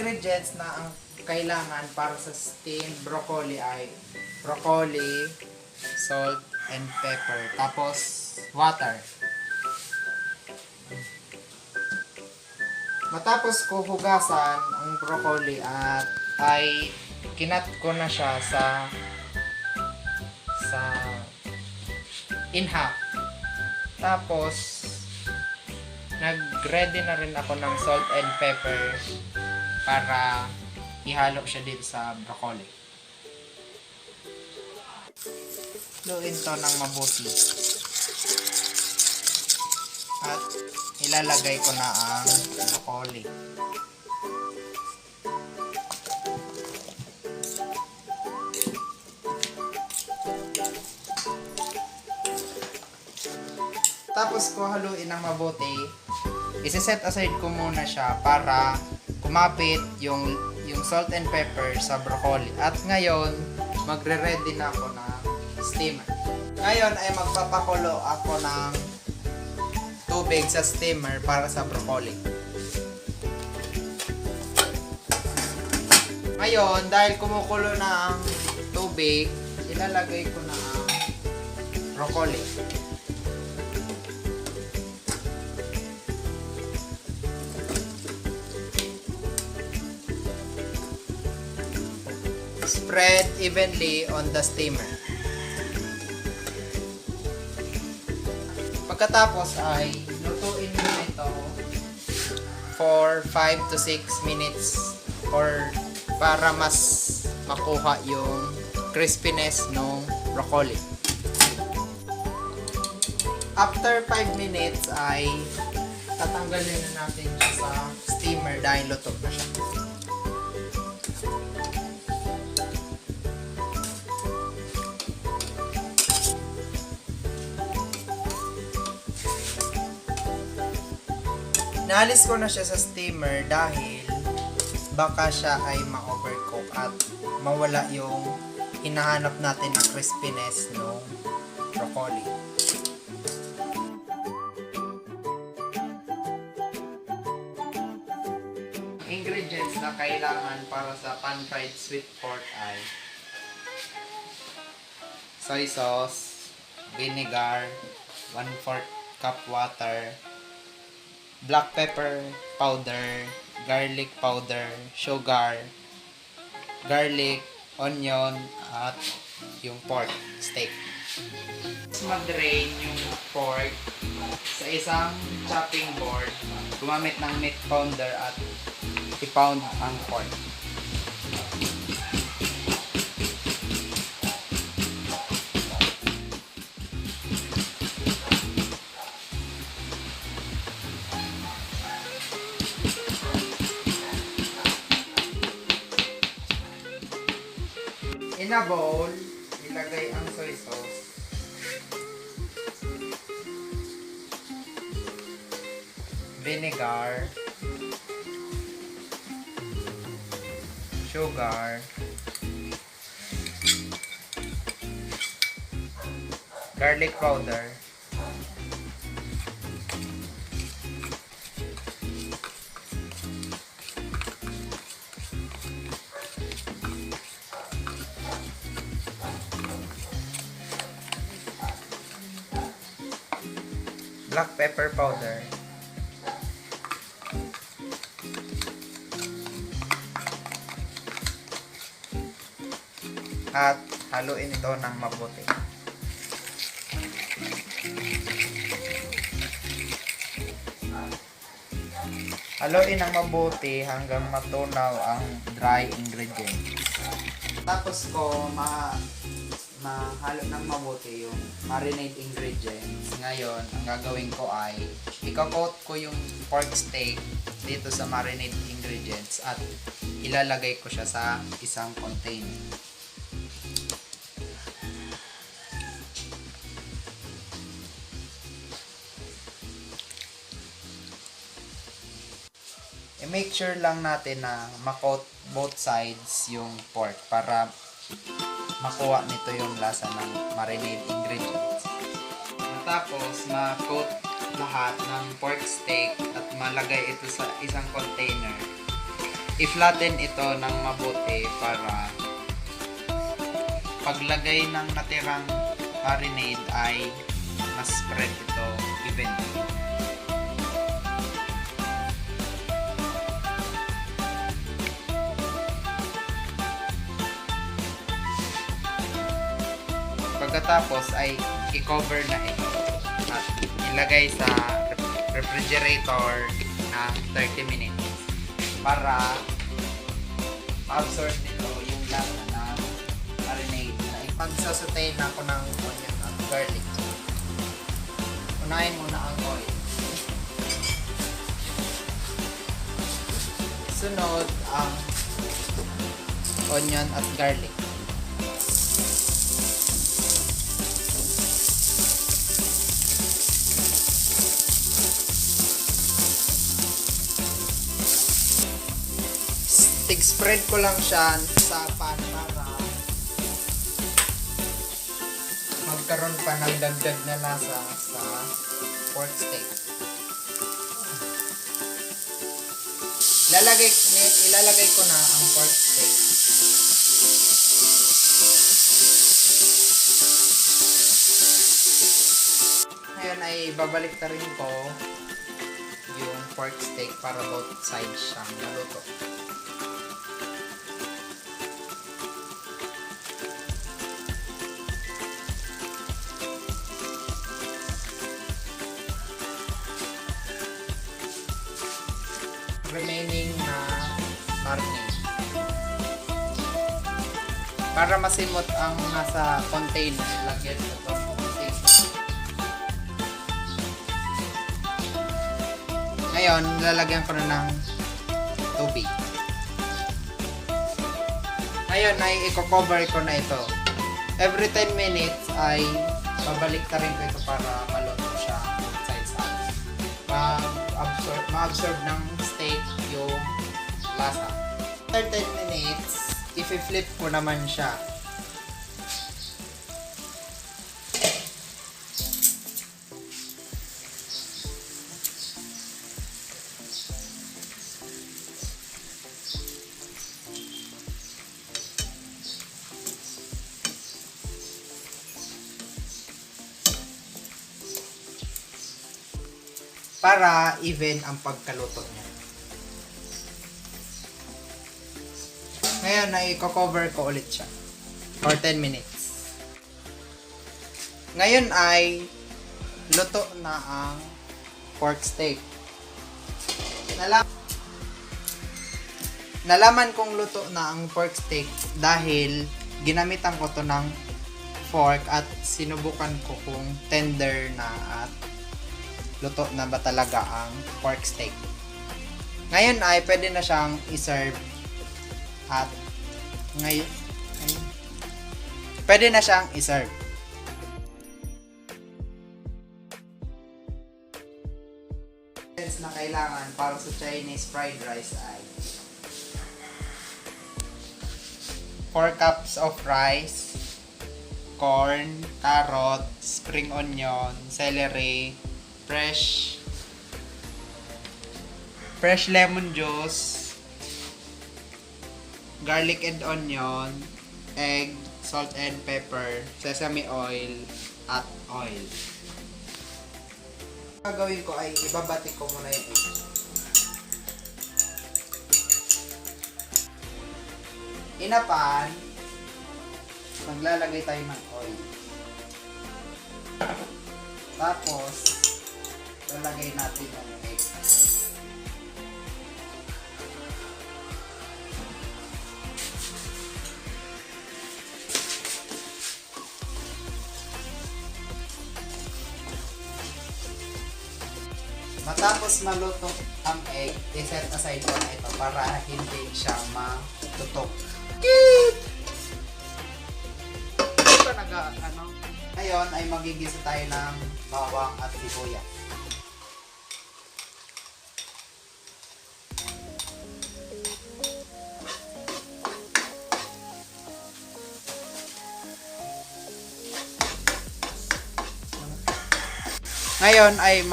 ingredients na ang kailangan para sa steamed broccoli ay broccoli, salt, and pepper. Tapos, water. Matapos ko hugasan ang broccoli at ay kinat ko na siya sa in half. Tapos, nag-ready na rin ako ng salt and pepper para ihalo siya dito sa broccoli. Luin to ng mabuti. At ilalagay ko na ang broccoli. Tapos ko haluin ng mabuti. Isi-set aside ko muna siya para kumapit yung salt and pepper sa broccoli. At ngayon, magre-ready na ako ng steamer. Ngayon ay magpapakulo ako ng tubig sa steamer para sa broccoli. Ngayon, dahil kumukulo na ang tubig, ilalagay ko na ang broccoli. Spread evenly on the steamer. Pagkatapos ay lutuin mo ito for 5 to 6 minutes or para mas makuha yung crispiness ng broccoli. After 5 minutes ay tatanggalin na natin siya sa steamer dahil luto na siya. Naalis ko na siya sa steamer dahil baka siya ay ma-overcook at mawala yung hinahanap natin na crispiness ng broccoli. Ingredients na kailangan para sa pan-fried sweet pork ay soy sauce, vinegar, 1/4 cup water, black pepper powder, garlic powder, sugar, garlic, onion, at yung pork steak. Mag-drain yung pork sa isang chopping board. Gumamit ng meat pounder at i-pound ang pork. In a bowl, ilagay ang soy sauce, vinegar, sugar, garlic powder, black pepper powder, at haluin ito ng mabuti. Haluin ng mabuti hanggang matunaw ang dry ingredients. Tapos ko mahalo ng mabuti yung marinade ingredients. Ngayon, ang gagawin ko ay ika-coat ko yung pork steak dito sa marinade ingredients at ilalagay ko siya sa isang container. I-make sure lang natin na ma-coat both sides yung pork para makuha nito yung lasa ng marinade ingredients. Tapos, ma-coat lahat ng pork steak at malagay ito sa isang container. i-flatten ito ng mabuti para paglagay ng natirang marinade ay mas spread ito evenly. Pagkatapos ay i-cover na ito at ilagay sa refrigerator na 30 minutes para ma-absorb nito yung lasa ng marinade. Pagsasutay na ako ng onion at garlic. Unahin muna ang oil. Sunod ang onion at garlic. Spread ko lang siya sa pan para magkaroon pa ng dagdag na lasa sa pork steak. Ilalagay ko na ang pork steak. Ngayon ay babalik na rin ko yung pork steak para both sides siyang maluto. Remaining na marinade para masimot ang nasa container, lagyan ito container. Ngayon lalagyan ko na ng tubig. Ngayon ay i-cover ko na ito. Every 10 minutes ay babalik na rin ko ito para maluto siya sides up. Ma-absorb ng steak yung lasa. After 10 minutes, i-flip ko naman siya. Para even ang pagkaluto niya. Ngayon ay i-cover ko ulit siya for 10 minutes. Ngayon ay luto na ang pork steak. Nalaman kong luto na ang pork steak dahil ginamitan ko to ng fork at sinubukan ko kung tender na at luto na ba talaga ang pork steak. Ngayon ay pwede na siyang i-serve at pwede na siyang i-serve. Na kailangan para sa Chinese fried rice ay 4 cups of rice, corn, carrot, spring onion, celery, fresh lemon juice, garlic and onion, egg, salt and pepper, sesame oil, at oil. Ang gagawin ko ay ibabati ko muna yung egg. Inapan, maglalagay tayo ng oil. Tapos, lalagay natin ang egg. Matapos maluto ang egg, i-set aside ko na ito para hindi siya matutok. Ito ngayon ay magigisa tayo ng bawang at sibuyas. Ngayon ay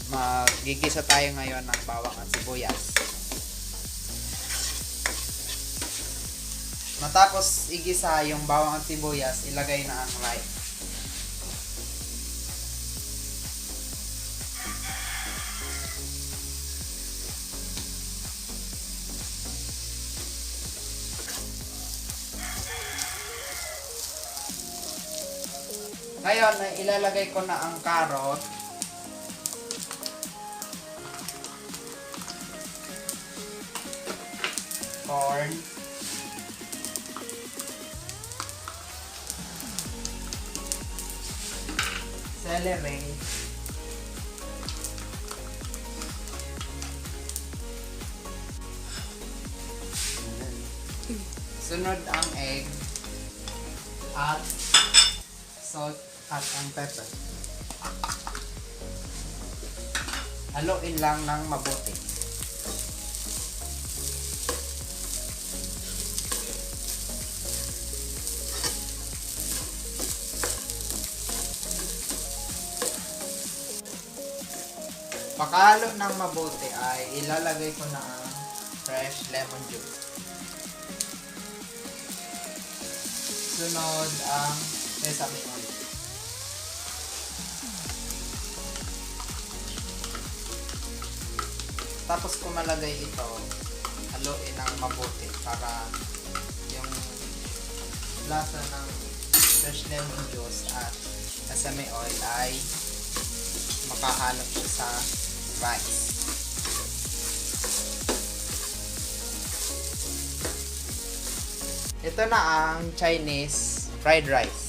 Magigisa tayo ngayon ng bawang at sibuyas. Matapos igisa yung bawang at sibuyas, ilagay na ang rice. Ngayon, ilalagay ko na ang carrot, corn, celery, sunod ang egg, at salt at ang pepper. Haluin lang ng mabuti. Pakahalo ng mabuti ay ilalagay ko na ang fresh lemon juice. Sunod ang sesame oil. Tapos kung malagay ito, haluin ng mabuti para yung lasa ng fresh lemon juice at sesame oil ay makahalo siya sa rice. Ito na ang Chinese fried rice.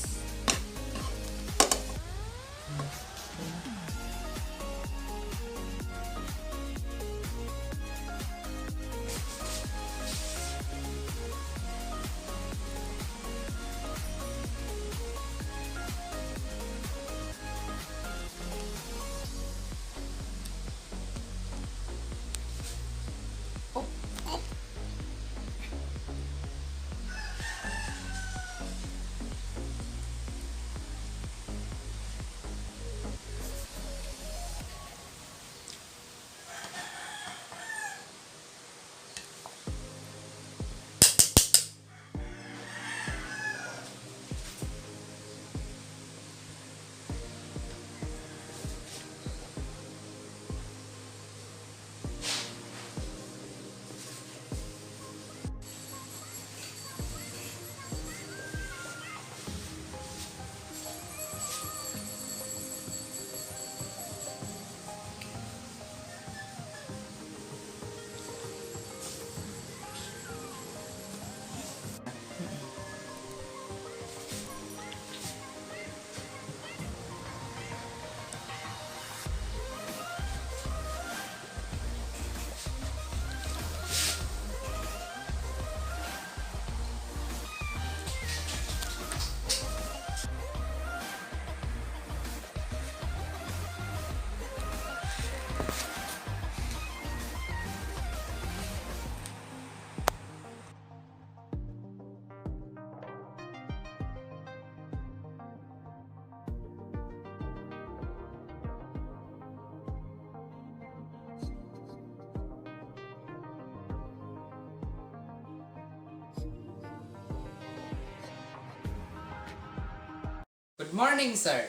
Good morning, sir.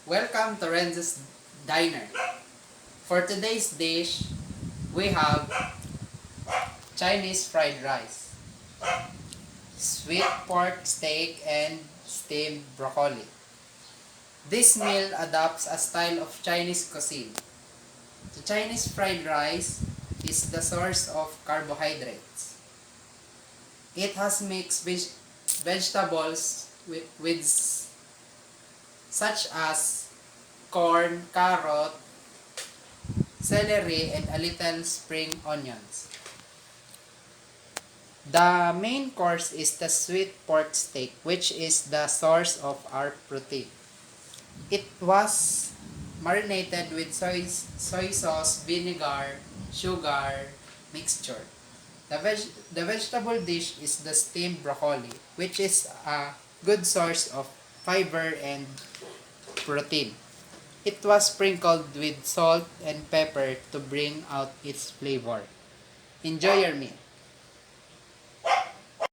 Welcome to Renzo's Diner. For today's dish, we have Chinese fried rice, sweet pork steak, and steamed broccoli. This meal adopts a style of Chinese cuisine. The Chinese fried rice is the source of carbohydrates. It has mixed vegetables with such as corn, carrot, celery, and a little spring onions. The main course is the sweet pork steak, which is the source of our protein. It was marinated with soy sauce, vinegar, sugar, mixture. The vegetable dish is the steamed broccoli, which is a good source of fiber and protein. It was sprinkled with salt and pepper to bring out its flavor. Enjoy your meal.